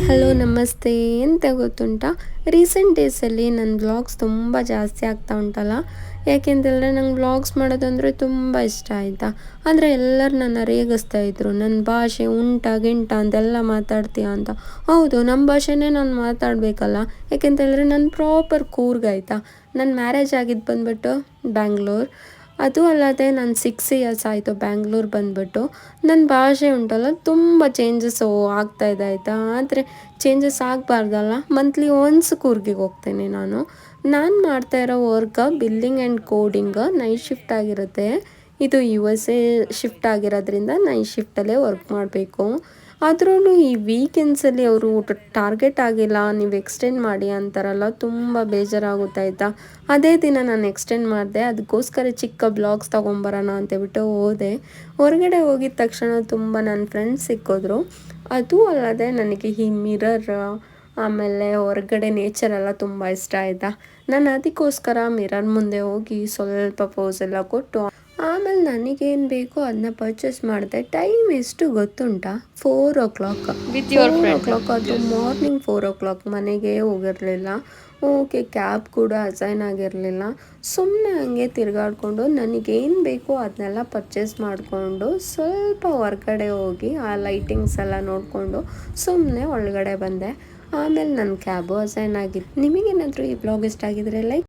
Hello ನಮಸ್ತೆ. ಎಂತ ಗೊತ್ತುಂಟಾ, ರೀಸೆಂಟ್ ಡೇಸಲ್ಲಿ ನನ್ನ ವ್ಲಾಗ್ಸ್ ತುಂಬ ಜಾಸ್ತಿ ಆಗ್ತಾ ಉಂಟಲ್ಲ. ಯಾಕೆಂತೇಳಿದ್ರೆ ನಂಗೆ ವ್ಲಾಗ್ಸ್ ಮಾಡೋದಂದರೆ ತುಂಬ ಇಷ್ಟ ಆಯಿತಾ. ಆದರೆ ಎಲ್ಲರೂ ನನ್ನ ರೇಗಿಸ್ತಾ ಇದ್ರು, ನನ್ನ ಭಾಷೆ ಉಂಟಾ ಗಿಂಟ ಅಂತೆಲ್ಲ ಮಾತಾಡ್ತೀಯ ಅಂತ. ಹೌದು, ನಮ್ಮ ಭಾಷೆನೇ ನಾನು ಮಾತಾಡಬೇಕಲ್ಲ. ಯಾಕೆಂತೇಳಿದ್ರೆ ನಾನು ಪ್ರಾಪರ್ ಕೂರ್ಗ್ ಆಯಿತಾ. ನನ್ನ ಮ್ಯಾರೇಜ್ ಆಗಿದ್ದು ಬಂದ್ಬಿಟ್ಟು ಬ್ಯಾಂಗ್ಳೂರ್. ಅದು ಅಲ್ಲದೆ ನಾನು 6 ಇಯರ್ಸ್ ಆಯಿತು ಬ್ಯಾಂಗ್ಳೂರ್ ಬಂದುಬಿಟ್ಟು. ನನ್ನ ಭಾಷೆ ಉಂಟಲ್ಲ ತುಂಬ ಚೇಂಜಸ್ ಆಗ್ತಾಯಿದೆ ಆಯಿತಾ. ಆದರೆ ಚೇಂಜಸ್ ಆಗಬಾರ್ದಲ್ಲ. ಮಂತ್ಲಿ ಒನ್ಸ್ ಕೂರ್ಗಿಗೆ ಹೋಗ್ತೇನೆ ನಾನು. ಮಾಡ್ತಾ ಇರೋ work billing and coding night shift ಆಗಿರುತ್ತೆ. ಇದು USA ಶಿಫ್ಟ್ ಆಗಿರೋದ್ರಿಂದ ನೈಟ್ ಶಿಫ್ಟಲ್ಲೇ ವರ್ಕ್ ಮಾಡಬೇಕು. ಅದರಲ್ಲೂ ಈ ವೀಕೆಂಡ್ಸಲ್ಲಿ ಅವರು ಟಾರ್ಗೆಟ್ ಆಗಿಲ್ಲ, ನೀವು ಎಕ್ಸ್ಟೆಂಡ್ ಮಾಡಿ ಅಂತಾರಲ್ಲ, ತುಂಬ ಬೇಜಾರಾಗುತ್ತೆ ಆಯಿತಾ. ಅದೇ ದಿನ ನಾನು ಎಕ್ಸ್ಟೆಂಡ್ ಮಾಡಿದೆ. ಅದಕ್ಕೋಸ್ಕರ ಚಿಕ್ಕ ಬ್ಲಾಗ್ಸ್ ತೊಗೊಂಬರೋಣ ಅಂತೇಳ್ಬಿಟ್ಟು ಹೋದೆ. ಹೊರಗಡೆ ಹೋಗಿದ ತಕ್ಷಣ ತುಂಬ ನನ್ನ ಫ್ರೆಂಡ್ಸ್ ಸಿಕ್ಕಿದ್ರು. ಅದು ಅಲ್ಲದೆ ನನಗೆ ಈ ಮಿರರ್ ಆಮೇಲೆ ಹೊರಗಡೆ ನೇಚರೆಲ್ಲ ತುಂಬ ಇಷ್ಟ ಆಯಿತಾ. ನಾನು ಅದಕ್ಕೋಸ್ಕರ ಮಿರರ್ ಮುಂದೆ ಹೋಗಿ ಸ್ವಲ್ಪ ಪೋಸ್ ಎಲ್ಲ ಕೊಟ್ಟು ಆಮೇಲೆ ನನಗೇನು ಬೇಕೋ ಅದನ್ನ ಪರ್ಚೇಸ್ ಮಾಡಿದೆ. ಟೈಮ್ ಎಷ್ಟು ಗೊತ್ತುಂಟಾ, 4 o'clock. With your 4 friend. o'clock ಅದು Yes. Morning 4 o'clock. ಮನೆಗೆ ಹೋಗಿರಲಿಲ್ಲ. ಓಕೆ, ಕ್ಯಾಬ್ ಕೂಡ ಅಸೈನ್ ಆಗಿರಲಿಲ್ಲ. ಸುಮ್ಮನೆ ಹಂಗೆ ತಿರುಗಾಡಿಕೊಂಡು ನನಗೇನು ಬೇಕೋ ಅದನ್ನೆಲ್ಲ ಪರ್ಚೇಸ್ ಮಾಡಿಕೊಂಡು ಸ್ವಲ್ಪ ಹೊರ್ಗಡೆ ಹೋಗಿ ಆ ಲೈಟಿಂಗ್ಸ್ ಎಲ್ಲ ನೋಡಿಕೊಂಡು ಸುಮ್ಮನೆ ಒಳಗಡೆ ಬಂದೆ. ಆಮೇಲೆ ನನ್ನ ಕ್ಯಾಬು ಅಸೈನ್ ಆಗಿತ್ತು. ನಿಮಗೇನಾದರೂ ಈ ಬ್ಲಾಗ್ ಇಷ್ಟ ಆಗಿದ್ರೆ ಲೈಕ್